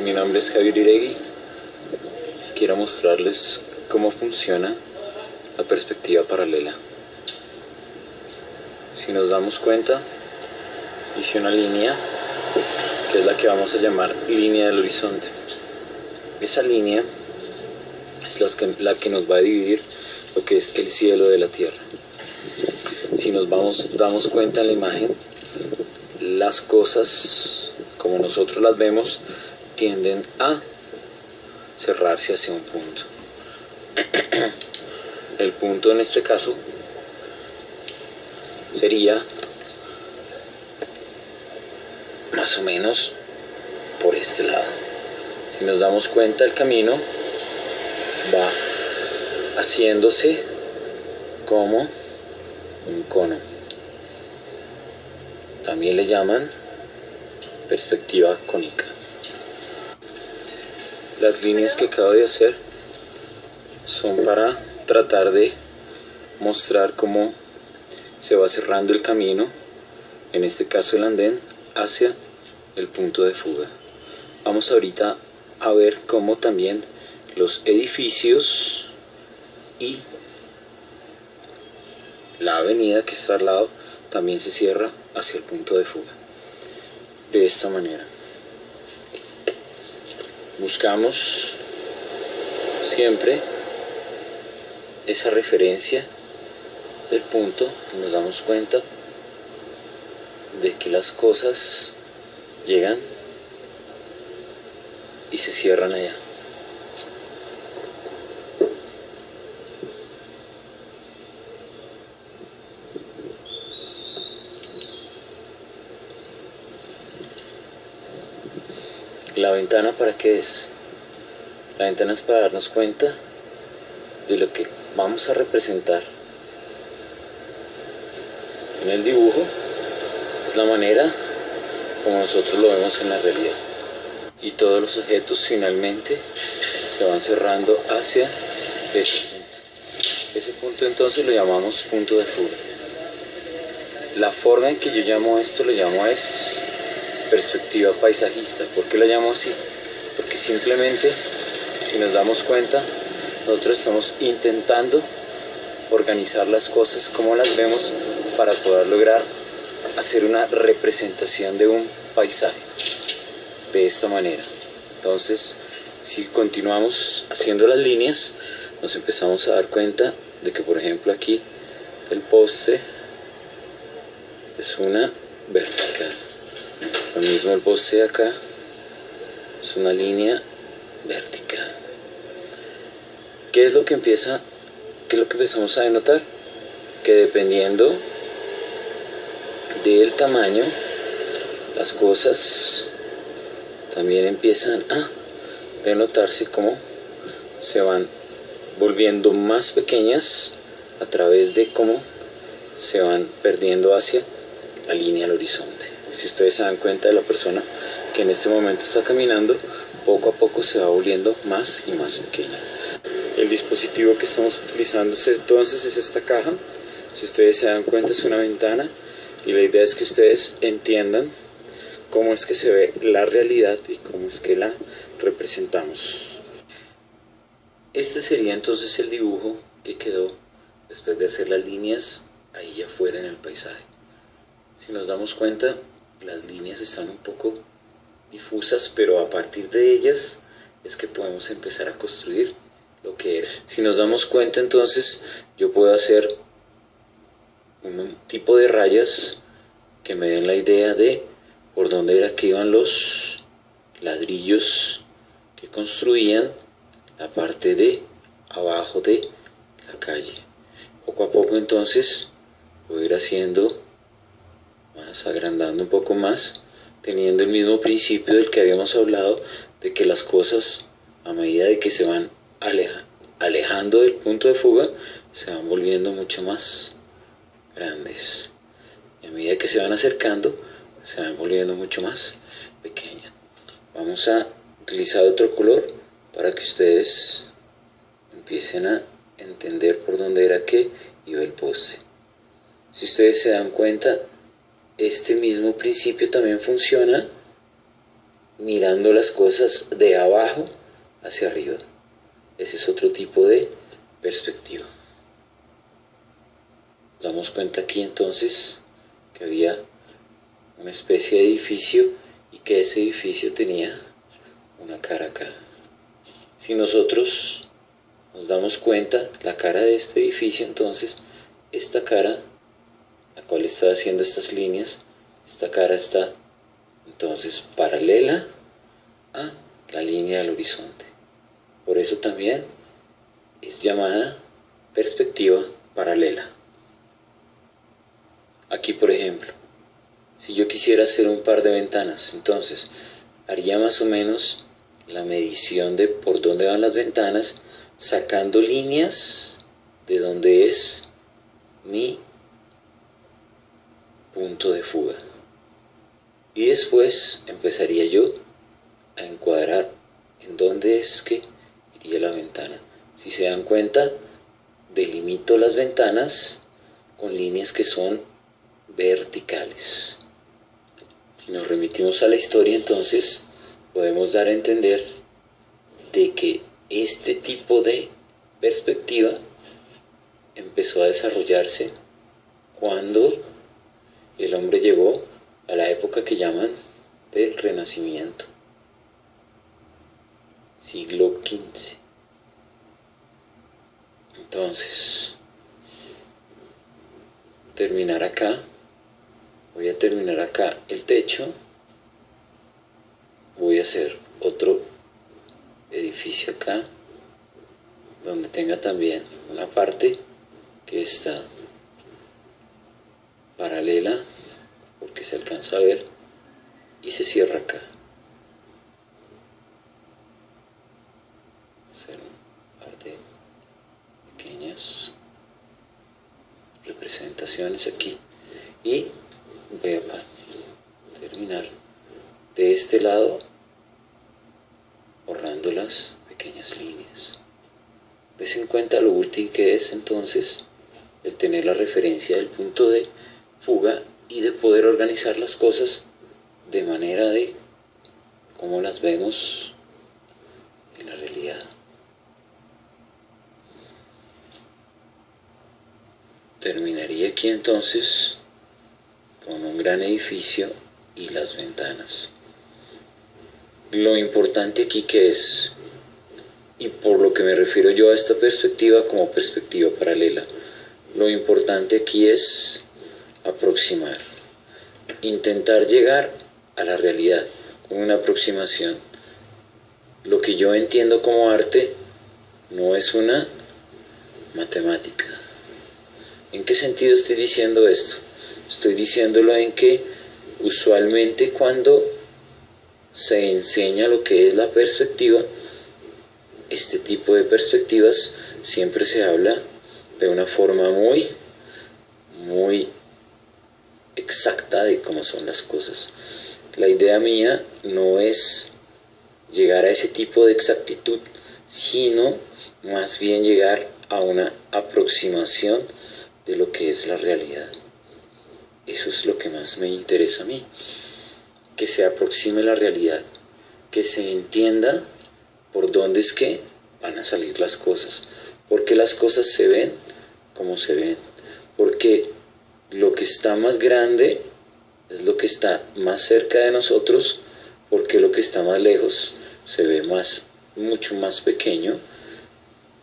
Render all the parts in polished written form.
Mi nombre es Javier Iregui. Quiero mostrarles cómo funciona la perspectiva paralela. Si nos damos cuenta, hice una línea que es la que vamos a llamar línea del horizonte. Esa línea es la que nos va a dividir lo que es el cielo de la tierra. Si nos damos cuenta en la imagen, las cosas como nosotros las vemos tienden a cerrarse hacia un punto. El punto en este caso sería más o menos por este lado. Si nos damos cuenta, el camino va haciéndose como un cono. También le llaman perspectiva cónica. Las líneas que acabo de hacer son para tratar de mostrar cómo se va cerrando el camino, en este caso el andén, hacia el punto de fuga. Vamos ahorita a ver cómo también los edificios y la avenida que está al lado también se cierra hacia el punto de fuga. De esta manera. Buscamos siempre esa referencia del punto y nos damos cuenta de que las cosas llegan y se cierran allá. ¿La ventana para qué es? La ventana es para darnos cuenta de lo que vamos a representar en el dibujo. Es la manera como nosotros lo vemos en la realidad. Y todos los objetos finalmente se van cerrando hacia ese punto. Ese punto entonces lo llamamos punto de fuga. La forma en que yo llamo esto, lo llamo es perspectiva paisajista. ¿Por qué la llamo así? Porque simplemente, si nos damos cuenta, nosotros estamos intentando organizar las cosas como las vemos para poder lograr hacer una representación de un paisaje de esta manera. Entonces, si continuamos haciendo las líneas, nos empezamos a dar cuenta de que, por ejemplo, aquí el poste es una vertical. Lo mismo el poste de acá es una línea vertical. ¿Qué es lo que empezamos a denotar? Que dependiendo del tamaño, las cosas también empiezan a denotarse como se van volviendo más pequeñas a través de cómo se van perdiendo hacia la línea del horizonte. Si ustedes se dan cuenta de la persona que en este momento está caminando, poco a poco se va volviendo más y más pequeña. El dispositivo que estamos utilizando entonces es esta caja. Si ustedes se dan cuenta, es una ventana y la idea es que ustedes entiendan cómo es que se ve la realidad y cómo es que la representamos. Este sería entonces el dibujo que quedó después de hacer las líneas ahí afuera en el paisaje. Si nos damos cuenta, las líneas están un poco difusas, pero a partir de ellas es que podemos empezar a construir lo que era. Si nos damos cuenta, entonces yo puedo hacer un tipo de rayas que me den la idea de por dónde era que iban los ladrillos que construían la parte de abajo de la calle. Poco a poco entonces voy a ir haciendo más, agrandando un poco más, teniendo el mismo principio del que habíamos hablado, de que las cosas a medida de que se van alejando del punto de fuga se van volviendo mucho más grandes, y a medida que se van acercando se van volviendo mucho más pequeñas. Vamos a utilizar otro color para que ustedes empiecen a entender por dónde era que iba el poste. Si ustedes se dan cuenta, este mismo principio también funciona mirando las cosas de abajo hacia arriba. Ese es otro tipo de perspectiva. Nos damos cuenta aquí entonces que había una especie de edificio y que ese edificio tenía una cara acá. Si nosotros nos damos cuenta, la cara de este edificio, entonces esta cara, la cual está haciendo estas líneas, esta cara está entonces paralela a la línea del horizonte. Por eso también es llamada perspectiva paralela. Aquí, por ejemplo, si yo quisiera hacer un par de ventanas, entonces haría más o menos la medición de por dónde van las ventanas, sacando líneas de donde es mi punto de fuga. Y después empezaría yo a encuadrar en dónde es que iría la ventana. Si se dan cuenta, delimito las ventanas con líneas que son verticales. Si nos remitimos a la historia, entonces podemos dar a entender de que este tipo de perspectiva empezó a desarrollarse cuando el hombre llegó a la época que llaman del Renacimiento, siglo XV. Entonces, voy a terminar acá el techo, voy a hacer otro edificio acá, donde tenga también una parte que está paralela, porque se alcanza a ver, y se cierra acá. Hacer un par de pequeñas representaciones aquí, y voy a terminar de este lado borrando las pequeñas líneas. Des en cuenta lo útil que es entonces el tener la referencia del punto de fuga y de poder organizar las cosas de manera de cómo las vemos en la realidad. Terminaría aquí entonces con un gran edificio y las ventanas. Lo importante aquí que es, y por lo que me refiero yo a esta perspectiva como perspectiva paralela, lo importante aquí es aproximar, intentar llegar a la realidad con una aproximación. Lo que yo entiendo como arte no es una matemática. ¿En qué sentido estoy diciendo esto? Estoy diciéndolo en que usualmente cuando se enseña lo que es la perspectiva, este tipo de perspectivas siempre se habla de una forma muy exacta de cómo son las cosas. La idea mía no es llegar a ese tipo de exactitud, sino más bien llegar a una aproximación de lo que es la realidad. Eso es lo que más me interesa a mí, que se aproxime la realidad, que se entienda por dónde es que van a salir las cosas, porque las cosas se ven como se ven, porque lo que está más grande es lo que está más cerca de nosotros, porque lo que está más lejos se ve mucho más pequeño,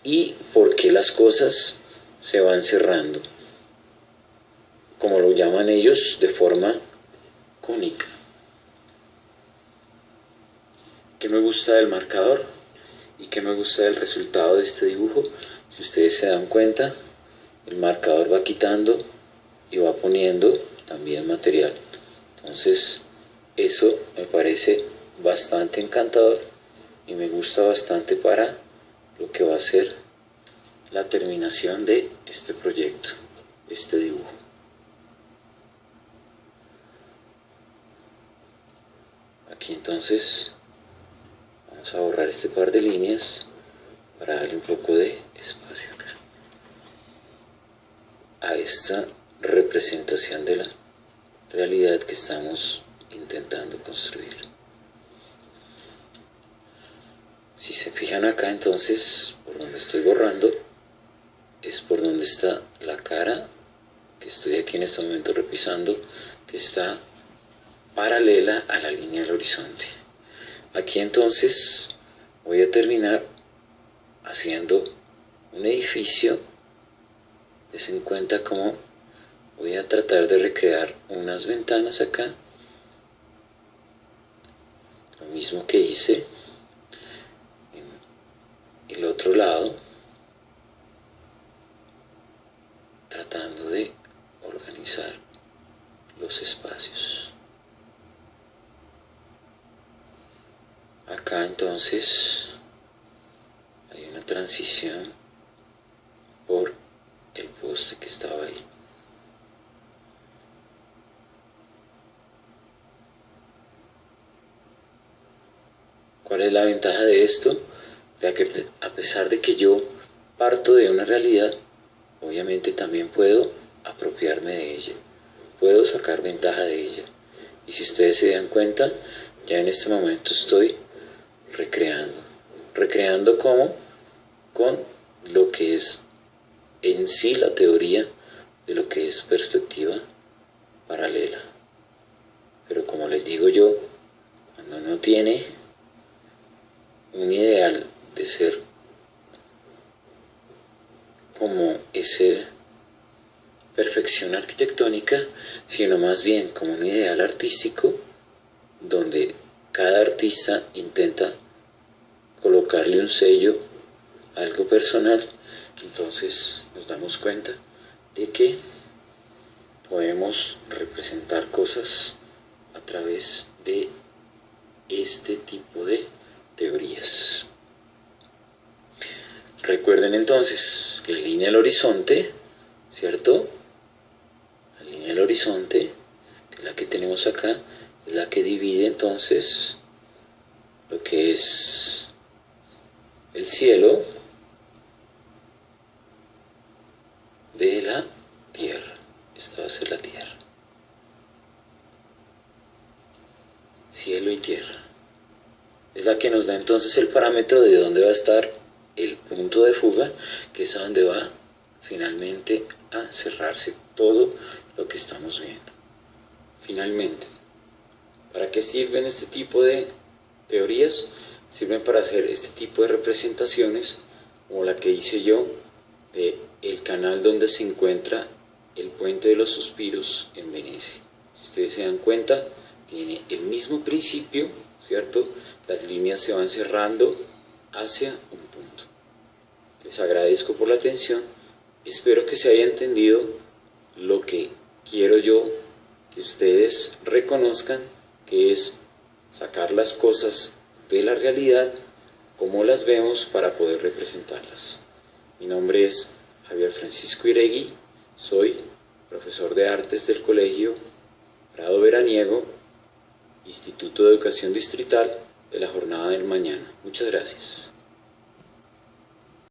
y porque las cosas se van cerrando, como lo llaman ellos, de forma cónica. ¿Qué me gusta del marcador? ¿Y qué me gusta del resultado de este dibujo? Si ustedes se dan cuenta, el marcador va quitando y va poniendo también material. Entonces, eso me parece bastante encantador y me gusta bastante para lo que va a ser la terminación de este proyecto, este dibujo. Aquí entonces vamos a borrar este par de líneas para darle un poco de espacio acá a esta representación de la realidad que estamos intentando construir. Si se fijan acá, entonces, por donde estoy borrando, es por donde está la cara, que estoy aquí en este momento repisando, que está paralela a la línea del horizonte. Aquí entonces voy a terminar haciendo un edificio. Desen cuenta cómo voy a tratar de recrear unas ventanas acá, lo mismo que hice en el otro lado, tratando de organizar los espacios. Acá entonces hay una transición por el poste que estaba ahí. ¿Cuál es la ventaja de esto? Ya que a pesar de que yo parto de una realidad, obviamente también puedo apropiarme de ella, puedo sacar ventaja de ella. Y si ustedes se dan cuenta, ya en este momento estoy recreando como con lo que es en sí la teoría de lo que es perspectiva paralela. Pero como les digo yo, cuando no tiene un ideal de ser como esa perfección arquitectónica, sino más bien como un ideal artístico, donde cada artista intenta colocarle un sello, algo personal, entonces nos damos cuenta de que podemos representar cosas a través de este tipo de teorías. Recuerden entonces que la línea del horizonte, ¿cierto? La línea del horizonte, que es la que tenemos acá, es la que divide entonces lo que es el cielo de la tierra. Esta va a ser la tierra. Cielo y tierra. Es la que nos da entonces el parámetro de dónde va a estar el punto de fuga, que es a donde va finalmente a cerrarse todo lo que estamos viendo. Finalmente, ¿para qué sirven este tipo de teorías? Sirven para hacer este tipo de representaciones, como la que hice yo de el canal donde se encuentra el puente de los suspiros en Venecia. Si ustedes se dan cuenta, tiene el mismo principio, ¿cierto? Las líneas se van cerrando hacia un punto. Les agradezco por la atención. Espero que se haya entendido lo que quiero yo que ustedes reconozcan, que es sacar las cosas de la realidad como las vemos para poder representarlas. Mi nombre es Javier Francisco Iregui, soy profesor de artes del Colegio Prado Veraniego, Instituto de Educación Distrital de la Jornada del Mañana. Muchas gracias.